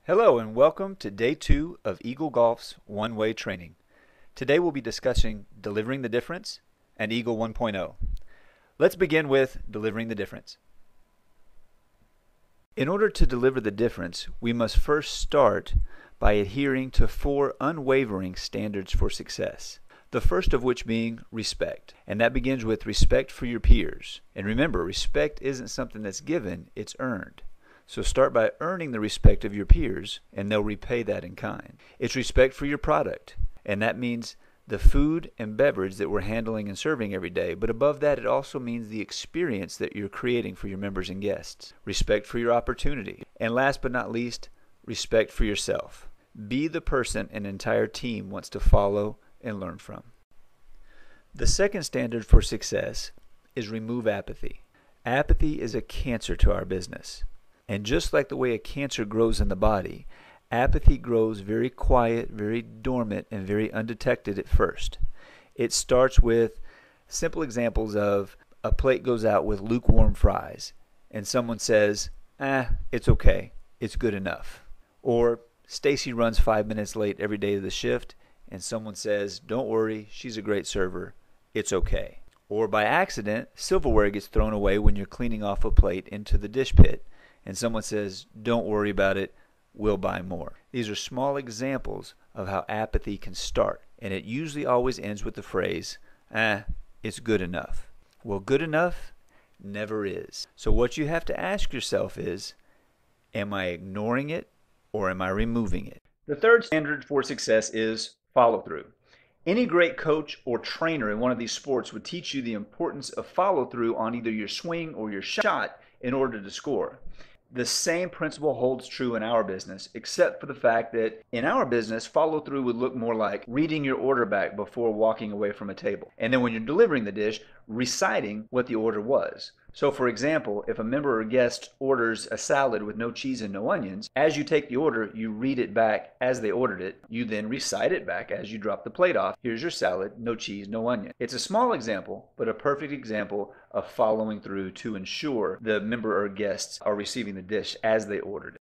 Hello and welcome to day 2 of Eagle Golf's one-way training. Today we'll be discussing delivering the difference and Eagle 1.0. Let's begin with delivering the difference. In order to deliver the difference, we must first start by adhering to 4 unwavering standards for success. The first of which being respect, and that begins with respect for your peers. And remember, respect isn't something that's given, it's earned. So start by earning the respect of your peers, and they'll repay that in kind. It's respect for your product, and that means the food and beverage that we're handling and serving every day. But above that, it also means the experience that you're creating for your members and guests. Respect for your opportunity. And last but not least, respect for yourself. Be the person an entire team wants to follow and learn from. The second standard for success is remove apathy. Apathy is a cancer to our business. And just like the way a cancer grows in the body, apathy grows very quiet, very dormant, and very undetected at first. It starts with simple examples of a plate goes out with lukewarm fries, and someone says, it's okay, it's good enough. Or Stacy runs 5 minutes late every day of the shift, and someone says, don't worry, she's a great server, it's okay. Or by accident, silverware gets thrown away when you're cleaning off a plate into the dish pit, and someone says, don't worry about it, we'll buy more. These are small examples of how apathy can start, and it usually always ends with the phrase, it's good enough. Well, good enough never is. So what you have to ask yourself is, am I ignoring it or am I removing it? The third standard for success is follow through. Any great coach or trainer in one of these sports would teach you the importance of follow through on either your swing or your shot in order to score. The same principle holds true in our business, except for the fact that in our business, follow through would look more like reading your order back before walking away from a table. And then when you're delivering the dish, reciting what the order was. So for example, if a member or guest orders a salad with no cheese and no onions, as you take the order, you read it back as they ordered it. You then recite it back as you drop the plate off. Here's your salad, no cheese, no onion. It's a small example, but a perfect example of following through to ensure the member or guests are receiving the dish as they ordered it.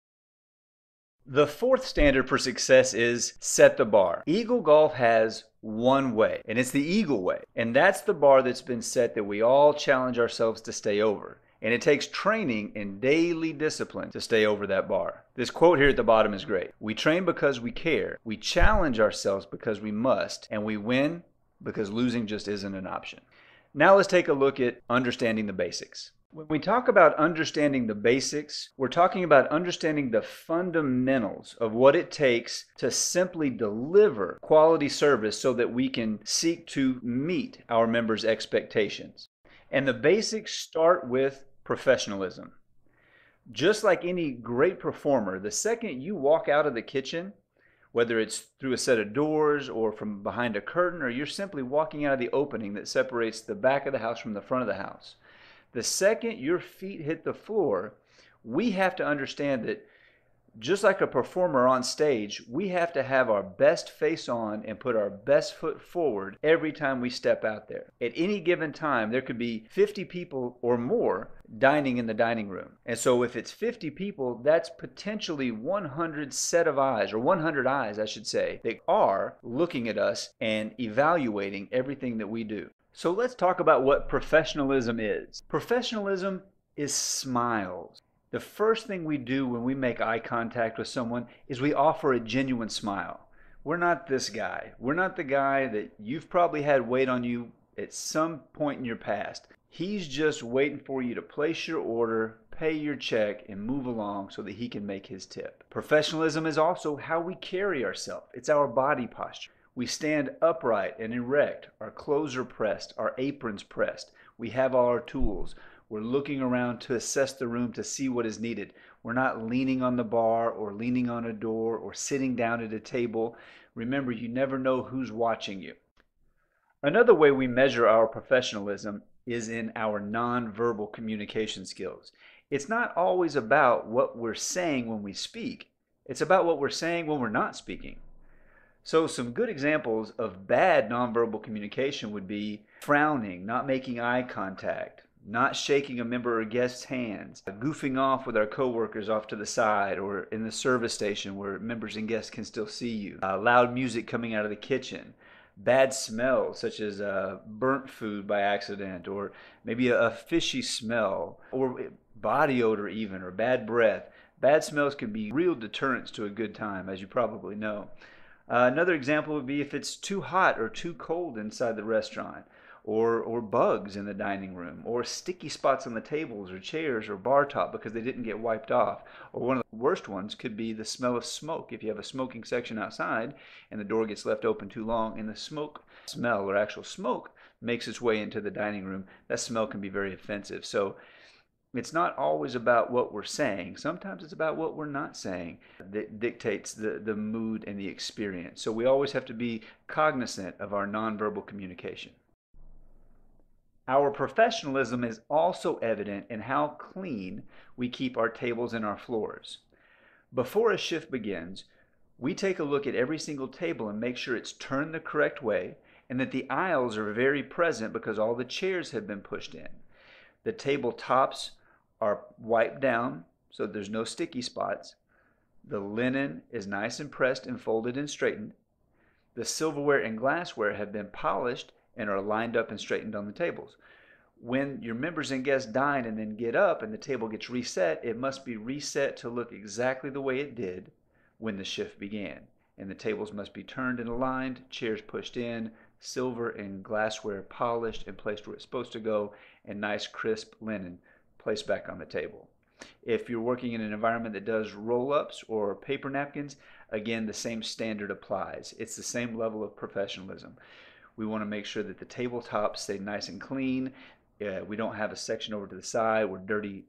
The fourth standard for success is set the bar. Eagle Golf has one way, and it's the Eagle way. And that's the bar that's been set that we all challenge ourselves to stay over. And it takes training and daily discipline to stay over that bar. This quote here at the bottom is great. We train because we care. We challenge ourselves because we must. And we win because losing just isn't an option. Now let's take a look at understanding the basics. When we talk about understanding the basics, we're talking about understanding the fundamentals of what it takes to simply deliver quality service so that we can seek to meet our members' expectations. And the basics start with professionalism. Just like any great performer, the second you walk out of the kitchen, whether it's through a set of doors or from behind a curtain, or you're simply walking out of the opening that separates the back of the house from the front of the house, the second your feet hit the floor, we have to understand that just like a performer on stage, we have to have our best face on and put our best foot forward every time we step out there. At any given time, there could be 50 people or more dining in the dining room. And so if it's 50 people, that's potentially 100 set of eyes, or 100 eyes, I should say, that are looking at us and evaluating everything that we do. So let's talk about what professionalism is. Professionalism is smiles. The first thing we do when we make eye contact with someone is we offer a genuine smile. We're not this guy. We're not the guy that you've probably had wait on you at some point in your past. He's just waiting for you to place your order, pay your check, and move along so that he can make his tip. Professionalism is also how we carry ourselves. It's our body posture. We stand upright and erect. Our clothes are pressed. Our aprons pressed. We have all our tools. We're looking around to assess the room to see what is needed. We're not leaning on the bar or leaning on a door or sitting down at a table. Remember, you never know who's watching you. Another way we measure our professionalism is in our nonverbal communication skills. It's not always about what we're saying when we speak. It's about what we're saying when we're not speaking. So some good examples of bad nonverbal communication would be frowning, not making eye contact, not shaking a member or guest's hands, goofing off with our coworkers off to the side or in the service station where members and guests can still see you, loud music coming out of the kitchen, bad smells such as burnt food by accident, or maybe a fishy smell, or body odor even, or bad breath. Bad smells can be real deterrents to a good time, as you probably know. Another example would be if it's too hot or too cold inside the restaurant, or bugs in the dining room, or sticky spots on the tables or chairs or bar top because they didn't get wiped off. Or one of the worst ones could be the smell of smoke. If you have a smoking section outside and the door gets left open too long and the smoke smell or actual smoke makes its way into the dining room, that smell can be very offensive. So it's not always about what we're saying. Sometimes it's about what we're not saying that dictates the mood and the experience. So we always have to be cognizant of our nonverbal communication. Our professionalism is also evident in how clean we keep our tables and our floors. Before a shift begins, we take a look at every single table and make sure it's turned the correct way and that the aisles are very present because all the chairs have been pushed in. The table tops are wiped down so there's no sticky spots. The linen is nice and pressed and folded and straightened. The silverware and glassware have been polished and are lined up and straightened on the tables. When your members and guests dine and then get up and the table gets reset, it must be reset to look exactly the way it did when the shift began. And the tables must be turned and aligned, chairs pushed in, silver and glassware polished and placed where it's supposed to go, and nice crisp linen placed back on the table. If you're working in an environment that does roll-ups or paper napkins, again, the same standard applies. It's the same level of professionalism. We want to make sure that the tabletops stay nice and clean. We don't have a section over to the side where dirty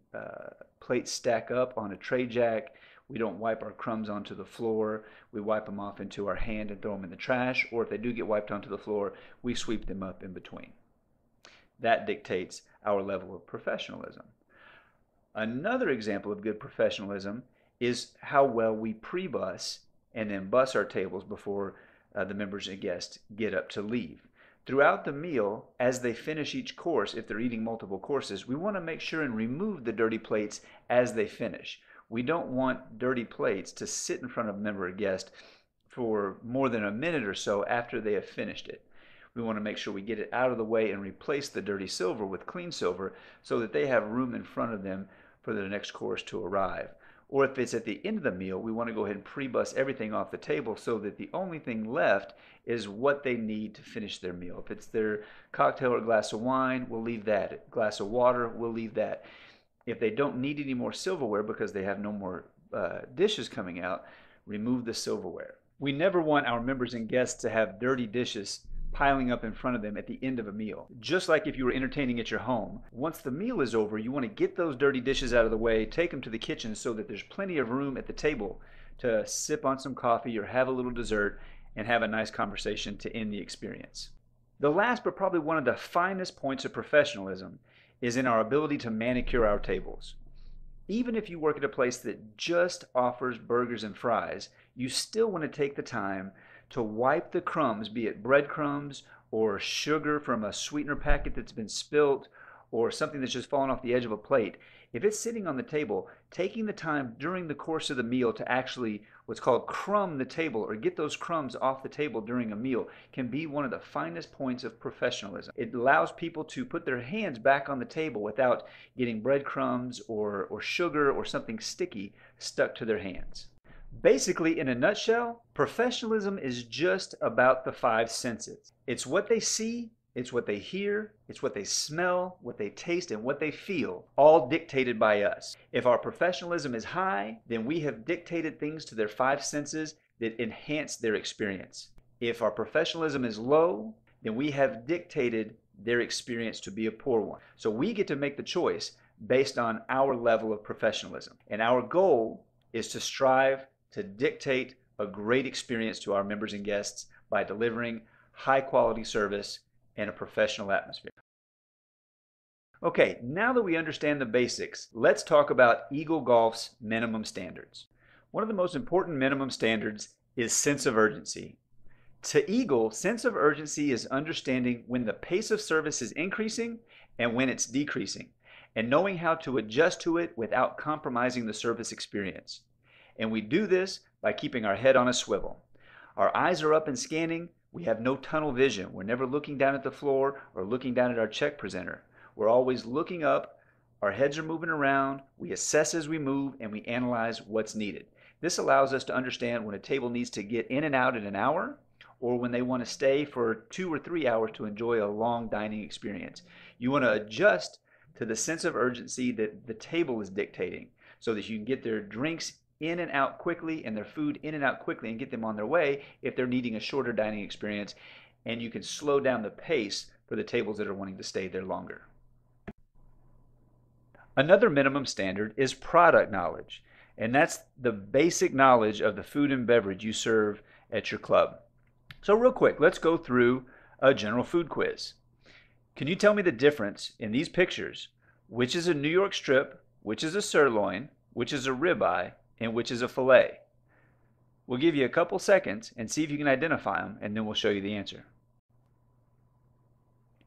plates stack up on a tray jack. We don't wipe our crumbs onto the floor. We wipe them off into our hand and throw them in the trash. Or if they do get wiped onto the floor, we sweep them up in between. That dictates our level of professionalism. Another example of good professionalism is how well we pre-bus and then bus our tables before the members and guests get up to leave. Throughout the meal, as they finish each course, if they're eating multiple courses, we want to make sure and remove the dirty plates as they finish. We don't want dirty plates to sit in front of a member or guest for more than a minute or so after they have finished it. We want to make sure we get it out of the way and replace the dirty silver with clean silver so that they have room in front of them for the next course to arrive. Or if it's at the end of the meal, we want to go ahead and pre-bus everything off the table so that the only thing left is what they need to finish their meal. If it's their cocktail or glass of wine, we'll leave that. A glass of water, we'll leave that. If they don't need any more silverware because they have no more dishes coming out, remove the silverware. We never want our members and guests to have dirty dishes piling up in front of them at the end of a meal. Just like if you were entertaining at your home, once the meal is over, you want to get those dirty dishes out of the way, take them to the kitchen so that there's plenty of room at the table to sip on some coffee or have a little dessert and have a nice conversation to end the experience. The last but probably one of the finest points of professionalism is in our ability to manicure our tables. Even if you work at a place that just offers burgers and fries, you still want to take the time to wipe the crumbs, be it breadcrumbs or sugar from a sweetener packet that's been spilt or something that's just fallen off the edge of a plate. If it's sitting on the table, taking the time during the course of the meal to actually what's called crumb the table or get those crumbs off the table during a meal can be one of the finest points of professionalism. It allows people to put their hands back on the table without getting breadcrumbs or sugar or something sticky stuck to their hands. Basically, in a nutshell, professionalism is just about the five senses. It's what they see, it's what they hear, it's what they smell, what they taste, and what they feel, all dictated by us. If our professionalism is high, then we have dictated things to their five senses that enhance their experience. If our professionalism is low, then we have dictated their experience to be a poor one. So we get to make the choice based on our level of professionalism. And our goal is to strive to dictate a great experience to our members and guests by delivering high quality service and a professional atmosphere. Okay, now that we understand the basics, let's talk about Eagle Golf's minimum standards. One of the most important minimum standards is sense of urgency. To Eagle, sense of urgency is understanding when the pace of service is increasing and when it's decreasing, and knowing how to adjust to it without compromising the service experience. And we do this by keeping our head on a swivel. Our eyes are up and scanning. We have no tunnel vision. We're never looking down at the floor or looking down at our check presenter. We're always looking up. Our heads are moving around. We assess as we move, and we analyze what's needed. This allows us to understand when a table needs to get in and out in an hour, or when they want to stay for 2 or 3 hours to enjoy a long dining experience. You want to adjust to the sense of urgency that the table is dictating so that you can get their drinks in and out quickly and their food in and out quickly and get them on their way if they're needing a shorter dining experience, and you can slow down the pace for the tables that are wanting to stay there longer. Another minimum standard is product knowledge, and that's the basic knowledge of the food and beverage you serve at your club. So real quick, let's go through a general food quiz. Can you tell me the difference in these pictures? Which is a New York strip, which is a sirloin, which is a ribeye, and which is a filet? We'll give you a couple seconds and see if you can identify them, and then we'll show you the answer.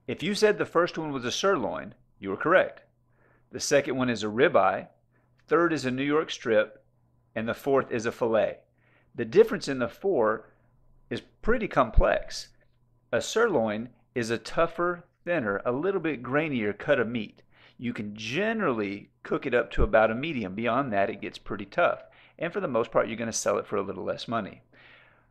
If you said the first one was a sirloin, you were correct. The second one is a ribeye, third is a New York strip, and the fourth is a filet. The difference in the four is pretty complex. A sirloin is a tougher, thinner, a little bit grainier cut of meat. You can generally cook it up to about a medium. Beyond that, it gets pretty tough. And for the most part, you're going to sell it for a little less money.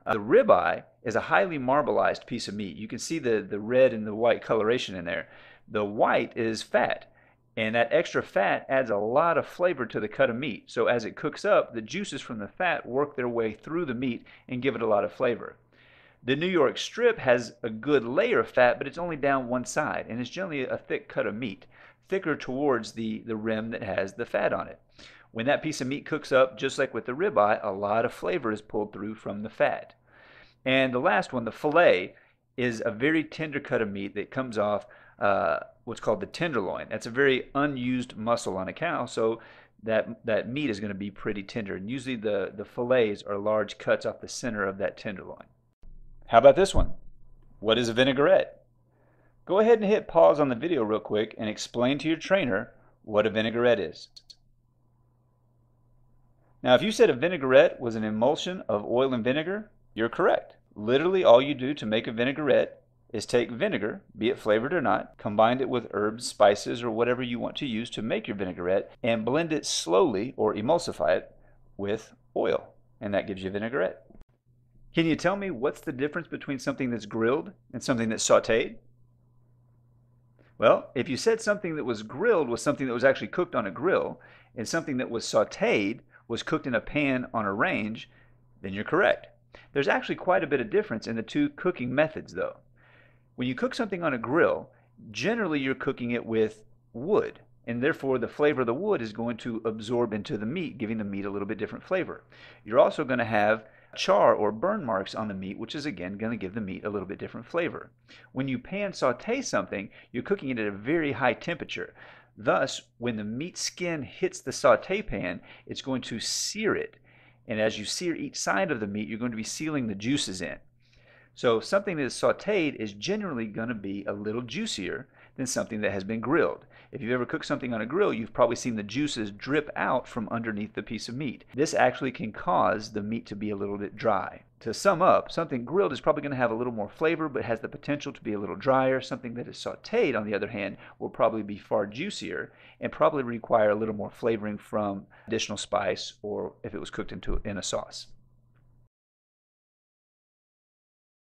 The ribeye is a highly marbleized piece of meat. You can see the red and the white coloration in there. The white is fat, and that extra fat adds a lot of flavor to the cut of meat. So as it cooks up, the juices from the fat work their way through the meat and give it a lot of flavor. The New York strip has a good layer of fat, but it's only down one side, and it's generally a thick cut of meat, thicker towards the rim that has the fat on it. When that piece of meat cooks up, just like with the ribeye, a lot of flavor is pulled through from the fat. And the last one, the filet, is a very tender cut of meat that comes off what's called the tenderloin. That's a very unused muscle on a cow, so that meat is going to be pretty tender. And usually the fillets are large cuts off the center of that tenderloin. How about this one? What is a vinaigrette? Go ahead and hit pause on the video real quick and explain to your trainer what a vinaigrette is. Now, if you said a vinaigrette was an emulsion of oil and vinegar, you're correct. Literally, all you do to make a vinaigrette is take vinegar, be it flavored or not, combine it with herbs, spices, or whatever you want to use to make your vinaigrette, and blend it slowly or emulsify it with oil, and that gives you a vinaigrette. Can you tell me what's the difference between something that's grilled and something that's sautéed? Well, if you said something that was grilled was something that was actually cooked on a grill, and something that was sautéed was cooked in a pan on a range, then you're correct. There's actually quite a bit of difference in the two cooking methods, though. When you cook something on a grill, generally you're cooking it with wood, and therefore the flavor of the wood is going to absorb into the meat, giving the meat a little bit different flavor. You're also going to have char or burn marks on the meat, which is again going to give the meat a little bit different flavor. When you pan saute something, you're cooking it at a very high temperature. Thus, when the meat skin hits the saute pan, it's going to sear it. And as you sear each side of the meat, you're going to be sealing the juices in. So something that is sauteed is generally going to be a little juicier than something that has been grilled. If you've ever cooked something on a grill, you've probably seen the juices drip out from underneath the piece of meat. This actually can cause the meat to be a little bit dry. To sum up, something grilled is probably going to have a little more flavor but has the potential to be a little drier. Something that is sauteed, on the other hand, will probably be far juicier and probably require a little more flavoring from additional spice or if it was cooked in a sauce.